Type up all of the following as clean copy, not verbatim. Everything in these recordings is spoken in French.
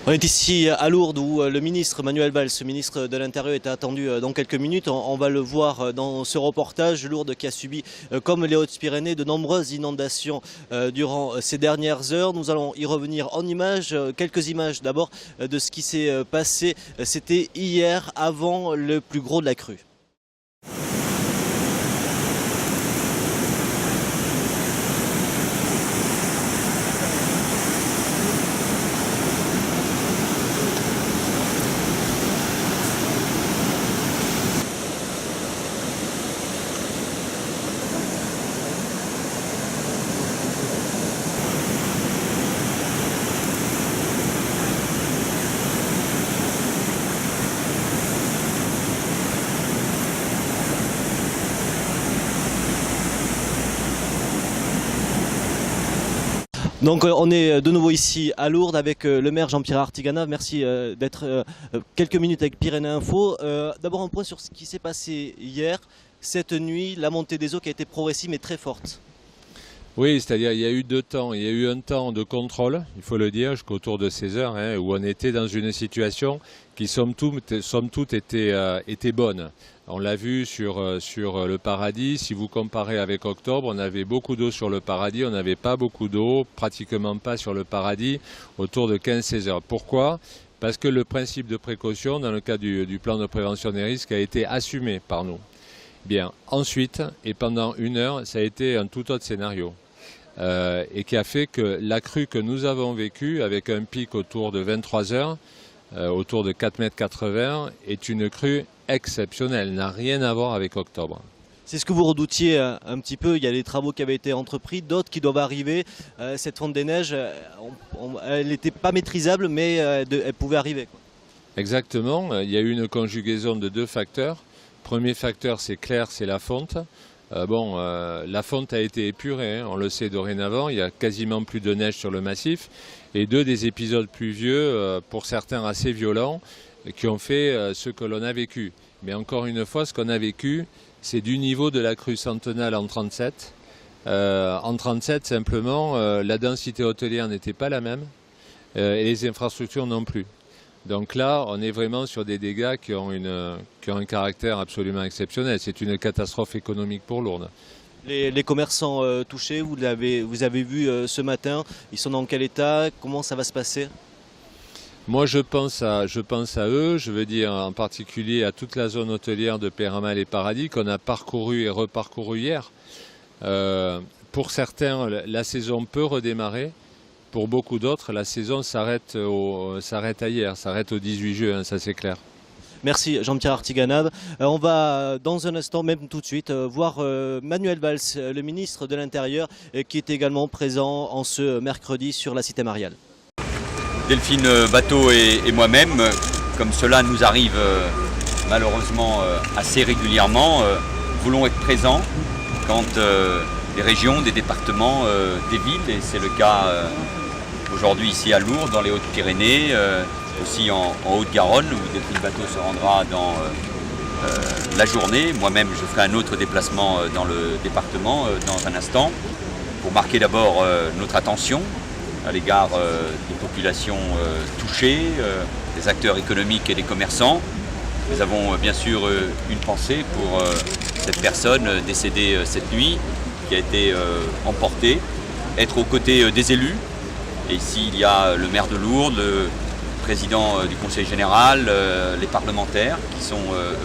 On est ici à Lourdes où le ministre Manuel Valls, le ministre de l'Intérieur, est attendu dans quelques minutes. On va le voir dans ce reportage. Lourdes qui a subi, comme les Hautes-Pyrénées, de nombreuses inondations durant ces dernières heures. Nous allons y revenir en images. Quelques images d'abord de ce qui s'est passé. C'était hier avant le plus gros de la crue. Donc on est de nouveau ici à Lourdes avec le maire Jean-Pierre Artiganave. Merci d'être quelques minutes avec Pyrénées Info. D'abord un point sur ce qui s'est passé hier. Cette nuit, la montée des eaux qui a été progressive mais très forte. Oui, c'est-à-dire il y a eu deux temps. Il y a eu un temps de contrôle, il faut le dire, jusqu'autour de 16 heures, où on était dans une situation qui, somme toute, était bonne. On l'a vu sur le Paradis. Si vous comparez avec octobre, on avait beaucoup d'eau sur le Paradis. On n'avait pas beaucoup d'eau, pratiquement pas sur le Paradis, autour de 15-16 heures. Pourquoi ? Parce que le principe de précaution, dans le cadre du plan de prévention des risques, a été assumé par nous. Bien, ensuite, et pendant une heure, ça a été un tout autre scénario. Et qui a fait que la crue que nous avons vécue, avec un pic autour de 23 heures, autour de 4,80 m, est une crue exceptionnelle, n'a rien à voir avec octobre. C'est ce que vous redoutiez un petit peu. Il y a des travaux qui avaient été entrepris, d'autres qui doivent arriver. Cette fonte des neiges, elle n'était pas maîtrisable, mais elle pouvait arriver, quoi. Exactement, il y a eu une conjugaison de deux facteurs. Premier facteur, c'est clair, c'est la fonte. La fonte a été épurée, on le sait dorénavant, il y a quasiment plus de neige sur le massif. Et des épisodes pluvieux, pour certains assez violents, qui ont fait ce que l'on a vécu. Mais encore une fois, ce qu'on a vécu, c'est du niveau de la crue centenale en 37. En 37, simplement, la densité hôtelière n'était pas la même, et les infrastructures non plus. Donc là, on est vraiment sur des dégâts qui ont un caractère absolument exceptionnel. C'est une catastrophe économique pour Lourdes. Les commerçants touchés, vous avez vu ce matin, ils sont dans quel état? Comment ça va se passer? Moi, je pense à eux, je veux dire en particulier à toute la zone hôtelière de Peyramale et Paradis qu'on a parcouru et reparcouru hier. Pour certains, la saison peut redémarrer. Pour beaucoup d'autres, la saison s'arrête à hier, s'arrête au 18 juin, ça c'est clair. Merci Jean-Pierre Artiganave. On va dans un instant, même tout de suite, voir Manuel Valls, le ministre de l'Intérieur, qui est également présent en ce mercredi sur la cité mariale. Delphine Bateau et moi-même, comme cela nous arrive malheureusement assez régulièrement, voulons être présents quand des régions, des départements, des villes, et c'est le cas aujourd'hui ici à Lourdes, dans les Hautes-Pyrénées, aussi en Haute-Garonne, où Delphine Bateau se rendra dans la journée. Moi-même, je ferai un autre déplacement dans le département dans un instant, pour marquer d'abord notre attention à l'égard des populations touchées, des acteurs économiques et des commerçants. Nous avons bien sûr une pensée pour cette personne décédée cette nuit, qui a été emportée, être aux côtés des élus. Et ici, il y a le maire de Lourdes, le président du conseil général, les parlementaires qui sont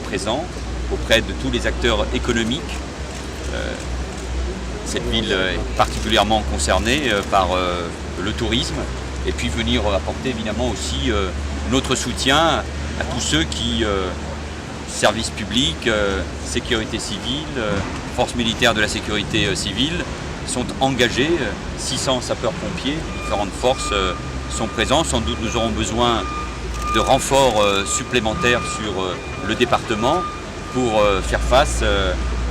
présents auprès de tous les acteurs économiques. Cette ville est particulièrement concernée par le tourisme, et puis venir apporter évidemment aussi notre soutien à tous ceux qui, services publics, sécurité civile, forces militaires de la sécurité civile, sont engagés. 600 sapeurs-pompiers, différentes forces sont présents. Sans doute nous aurons besoin de renforts supplémentaires sur le département pour faire face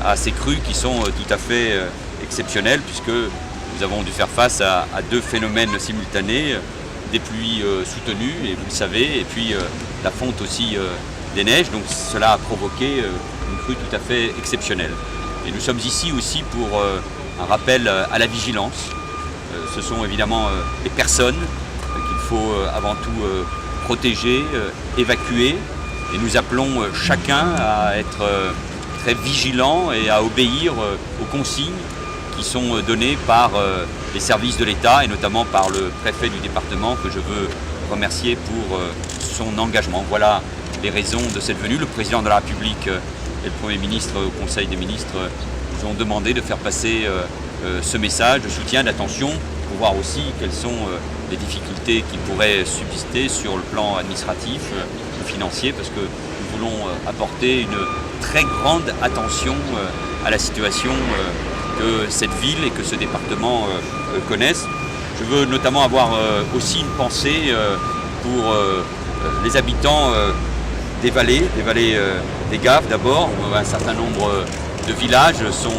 à ces crues qui sont tout à fait exceptionnelles, puisque nous avons dû faire face à deux phénomènes simultanés, des pluies soutenues, et vous le savez, et puis la fonte aussi des neiges. Donc cela a provoqué une crue tout à fait exceptionnelle. Et nous sommes ici aussi pour un rappel à la vigilance. Ce sont évidemment des personnes qu'il faut avant tout protéger, évacuer. Et nous appelons chacun à être très vigilant et à obéir aux consignes qui sont données par les services de l'État et notamment par le préfet du département que je veux remercier pour son engagement. Voilà les raisons de cette venue. Le président de la République et le Premier ministre au Conseil des ministres nous ont demandé de faire passer ce message de soutien, d'attention, pour voir aussi quelles sont les difficultés qui pourraient subsister sur le plan administratif ou financier, parce que nous voulons apporter une très grande attention à la situation que cette ville et que ce département connaissent. Je veux notamment avoir aussi une pensée pour les habitants des vallées des Gaves d'abord, où un certain nombre de villages sont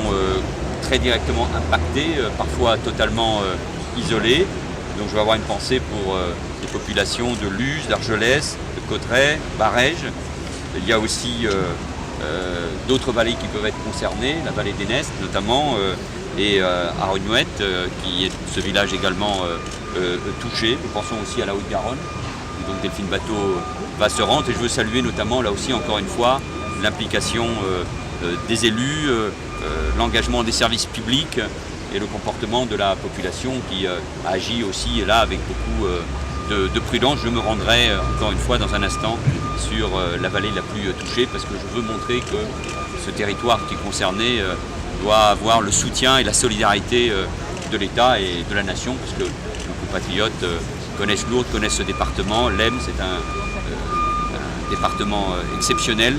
très directement impactés, parfois totalement isolés. Donc je vais avoir une pensée pour les populations de Luz, d'Argelès, de Cauterets, Barèges. Il y a aussi d'autres vallées qui peuvent être concernées, la vallée d'Enest notamment, et Aronouette, qui est ce village également touché. Nous pensons aussi à la Haute-Garonne, où donc Delphine Batho va se rendre. Et je veux saluer notamment, là aussi encore une fois, l'implication des élus, l'engagement des services publics et le comportement de la population qui agit aussi là avec beaucoup de prudence. Je me rendrai encore une fois dans un instant sur la vallée la plus touchée parce que je veux montrer que ce territoire qui est concerné doit avoir le soutien et la solidarité de l'État et de la nation, parce que nos compatriotes connaissent Lourdes, connaissent ce département, l'aiment, c'est un département exceptionnel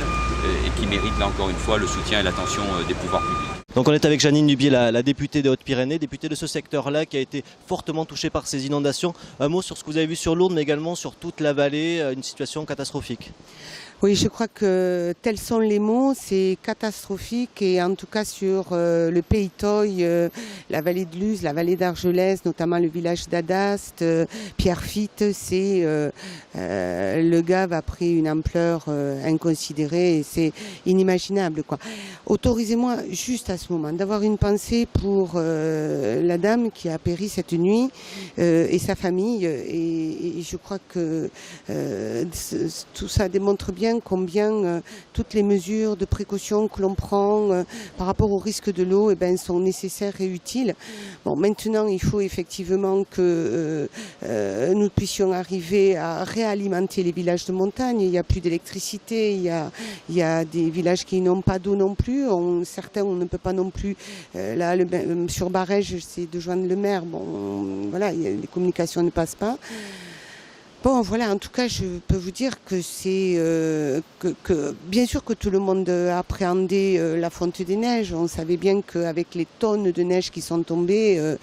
et qui mérite là encore une fois le soutien et l'attention des pouvoirs publics. Donc on est avec Janine Dubié, la députée des Hautes-Pyrénées, députée de ce secteur-là qui a été fortement touché par ces inondations. Un mot sur ce que vous avez vu sur Lourdes, mais également sur toute la vallée, une situation catastrophique. Oui, je crois que tels sont les mots, c'est catastrophique et en tout cas sur le Pays Toy, la vallée de Luz, la vallée d'Argelès, notamment le village d'Adast, Pierrefitte, le Gave a pris une ampleur inconsidérée et c'est inimaginable, quoi. Autorisez-moi juste à ce moment d'avoir une pensée pour la dame qui a péri cette nuit et sa famille et je crois que tout ça démontre bien combien toutes les mesures de précaution que l'on prend par rapport au risque de l'eau sont nécessaires et utiles. Bon, maintenant, il faut effectivement que nous puissions arriver à réalimenter les villages de montagne. Il n'y a plus d'électricité, il y a des villages qui n'ont pas d'eau non plus. Certains, on ne peut pas non plus. Là, sur Barèges, j'essaie de joindre le maire. Bon, voilà, les communications ne passent pas. Bon, voilà, en tout cas, je peux vous dire que c'est bien sûr que tout le monde appréhendait la fonte des neiges. On savait bien qu'avec les tonnes de neige qui sont tombées,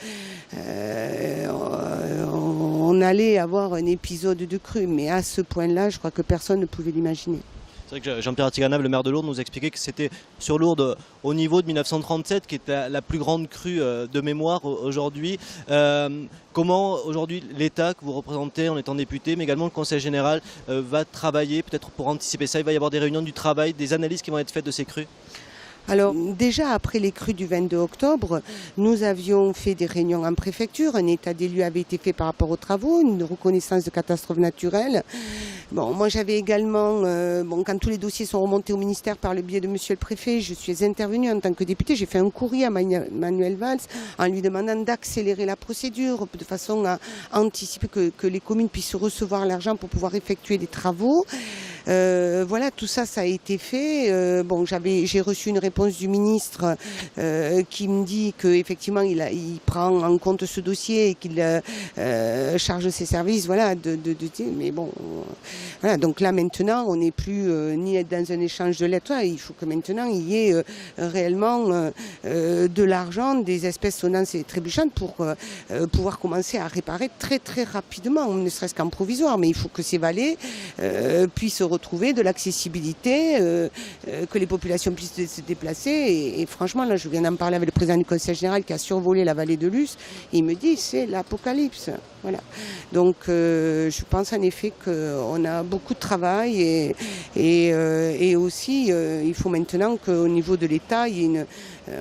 on allait avoir un épisode de crue. Mais à ce point-là, je crois que personne ne pouvait l'imaginer. C'est vrai que Jean-Pierre Atiganave, le maire de Lourdes, nous expliquait que c'était sur Lourdes au niveau de 1937 qui est la plus grande crue de mémoire aujourd'hui. Comment aujourd'hui l'État que vous représentez en étant député, mais également le Conseil général, va travailler peut-être pour anticiper ça? Il va y avoir des réunions du travail, des analyses qui vont être faites de ces crues? Alors déjà après les crues du 22 octobre, nous avions fait des réunions en préfecture, un état des lieux avait été fait par rapport aux travaux, une reconnaissance de catastrophe naturelle. Bon, moi j'avais également, quand tous les dossiers sont remontés au ministère par le biais de monsieur le préfet, je suis intervenue en tant que députée, j'ai fait un courrier à Manuel Valls en lui demandant d'accélérer la procédure de façon à anticiper que les communes puissent recevoir l'argent pour pouvoir effectuer des travaux. Voilà, tout ça, ça a été fait. J'ai reçu une réponse du ministre qui me dit qu'effectivement il prend en compte ce dossier et qu'il charge ses services, voilà, mais bon, voilà, donc là maintenant on n'est plus ni dans un échange de lettres, il faut que maintenant il y ait réellement de l'argent, des espèces sonnantes et trébuchantes pour pouvoir commencer à réparer très très rapidement, ne serait-ce qu'en provisoire, mais il faut que ces vallées puissent retrouver de l'accessibilité, que les populations puissent se déplacer. Et franchement, là, je viens d'en parler avec le président du Conseil général qui a survolé la vallée de Luce. Il me dit c'est l'apocalypse. Voilà. Donc, je pense en effet qu'on a beaucoup de travail et aussi, il faut maintenant qu'au niveau de l'État, il y ait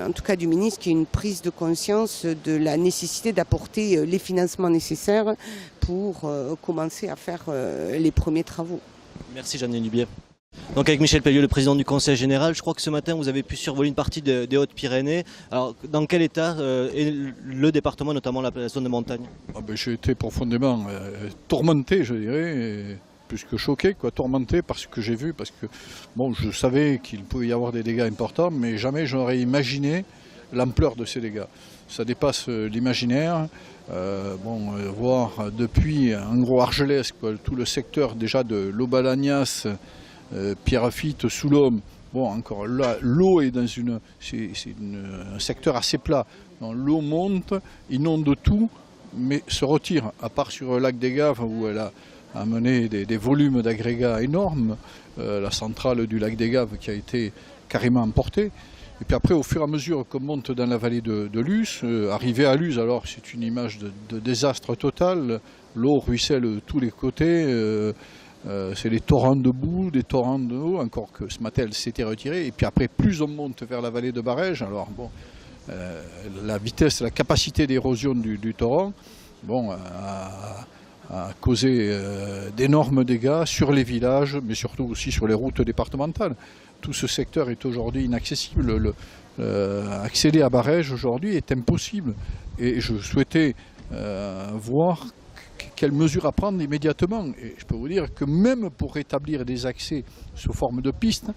en tout cas du ministre, qu'il y ait une prise de conscience de la nécessité d'apporter les financements nécessaires pour commencer à faire les premiers travaux. Merci Jeanne Dubier. Donc avec Michel Pelliot, le président du Conseil général, je crois que ce matin vous avez pu survoler une partie des Hautes-Pyrénées. Alors dans quel état est le département, notamment la zone de montagne? J'ai été profondément tourmenté, je dirais, plus que choqué, tourmenté par ce que j'ai vu, parce que je savais qu'il pouvait y avoir des dégâts importants, mais jamais j'aurais imaginé l'ampleur de ces dégâts. Ça dépasse l'imaginaire. Voir depuis en gros Argelès, tout le secteur déjà de l'Aubalagnas, Pierrefitte, Soulhomme. Encore là, l'eau est dans un secteur assez plat. L'eau monte, inonde tout, mais se retire, à part sur le lac des Gaves où elle a amené des volumes d'agrégats énormes, la centrale du lac des Gaves qui a été carrément emportée. Et puis après, au fur et à mesure qu'on monte dans la vallée de Luce, arrivé à Luce, alors c'est une image de désastre total. L'eau ruisselle de tous les côtés. C'est des torrents de boue, des torrents d'eau, encore que ce matin elle s'était retirée. Et puis après, plus on monte vers la vallée de Barège, alors la vitesse, la capacité d'érosion du torrent, a causé d'énormes dégâts sur les villages, mais surtout aussi sur les routes départementales. Tout ce secteur est aujourd'hui inaccessible. Accéder à Barège aujourd'hui est impossible. Et je souhaitais voir quelles mesures à prendre immédiatement. Et je peux vous dire que même pour rétablir des accès sous forme de pistes,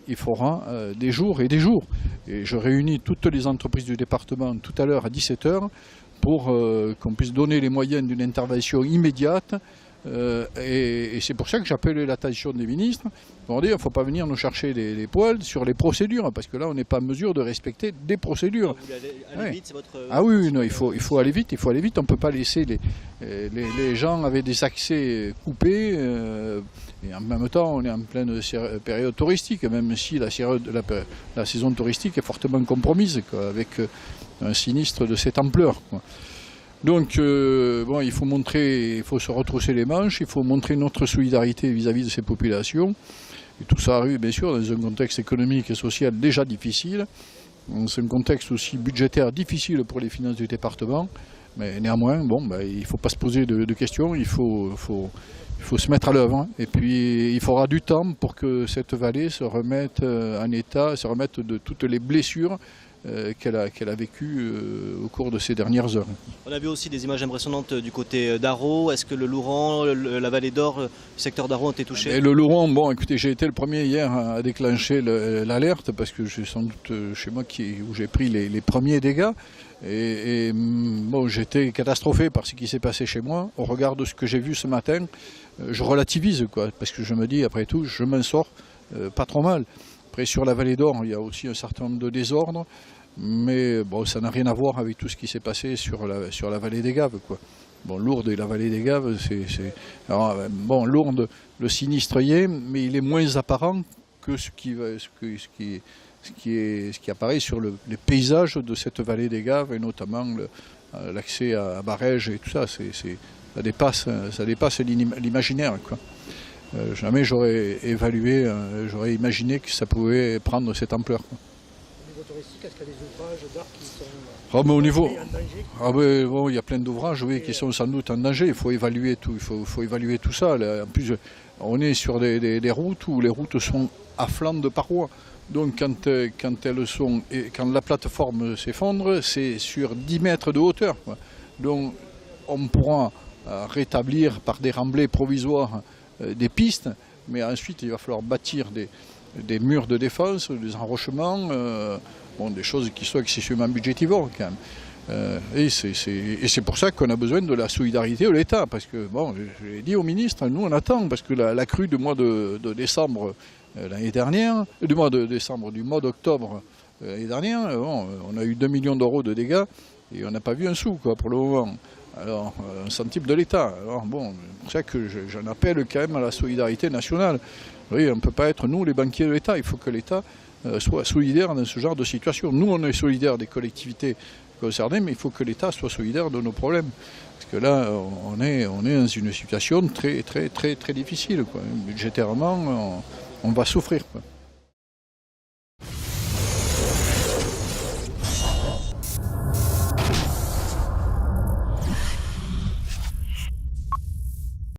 il faudra des jours et des jours. Et je réunis toutes les entreprises du département tout à l'heure à 17 h pour qu'on puisse donner les moyens d'une intervention immédiate. Et c'est pour ça que j'appelle l'attention des ministres pour dire qu'il ne faut pas venir nous chercher les poils sur les procédures, parce que là on n'est pas en mesure de respecter des procédures. Vous voulez aller vite, c'est votre... Ah oui, non, il faut aller vite, on ne peut pas laisser les gens avec des accès coupés, et en même temps on est en pleine période touristique, même si la saison touristique est fortement compromise avec un sinistre de cette ampleur. Donc il faut se retrousser les manches, il faut montrer notre solidarité vis-à-vis de ces populations. Et tout ça arrive bien sûr dans un contexte économique et social déjà difficile, dans un contexte aussi budgétaire difficile pour les finances du département. Mais néanmoins, il ne faut pas se poser de questions, il faut se mettre à l'œuvre. Et puis il faudra du temps pour que cette vallée se remette en état, se remette de toutes les blessures qu'elle a vécu au cours de ces dernières heures. On a vu aussi des images impressionnantes du côté d'Arreau. Est-ce que le Louron, la vallée d'Or, le secteur d'Arreau ont été touchés? Et le Louron, écoutez, j'ai été le premier hier à déclencher l'alerte, parce que c'est sans doute chez moi où j'ai pris les premiers dégâts. Et j'étais catastrophé par ce qui s'est passé chez moi. Au regard de ce que j'ai vu ce matin, je relativise, parce que je me dis, après tout, je m'en sors pas trop mal. Après, sur la vallée d'Or, il y a aussi un certain nombre de désordres, mais ça n'a rien à voir avec tout ce qui s'est passé sur la vallée des Gaves, Lourdes et la vallée des Gaves, Lourdes, le sinistre y est, mais il est moins apparent que ce qui apparaît sur les paysages de cette vallée des Gaves, et notamment l'accès à Barège et tout ça. Ça dépasse l'imaginaire, jamais j'aurais imaginé que ça pouvait prendre cette ampleur. Au niveau touristique, est-ce qu'il y a des ouvrages d'art qui sont au niveau, en danger? Il y a plein d'ouvrages qui sont sans doute en danger. Il faut évaluer tout, évaluer tout ça. Là, en plus, on est sur des routes où les routes sont à flanc de parois. Donc quand la plateforme s'effondre, c'est sur 10 mètres de hauteur. Donc on pourra rétablir par des remblais provisoires des pistes, mais ensuite il va falloir bâtir des murs de défense, des enrochements, des choses qui sont excessivement budgétivores quand même. Et c'est pour ça qu'on a besoin de la solidarité de l'État, parce que, je l'ai dit au ministre, nous on attend, parce que la crue du mois de décembre l'année dernière, du mois d'octobre l'année dernière, on a eu 2 millions d'euros de dégâts, et on n'a pas vu un sou pour le moment. Alors, un centime de l'État. Alors c'est pour ça que j'en appelle quand même à la solidarité nationale. Oui, on ne peut pas être, nous, les banquiers de l'État. Il faut que l'État soit solidaire dans ce genre de situation. Nous, on est solidaire des collectivités concernées, mais il faut que l'État soit solidaire de nos problèmes. Parce que là, on est dans une situation très difficile, quoi. Budgétairement, on va souffrir, quoi.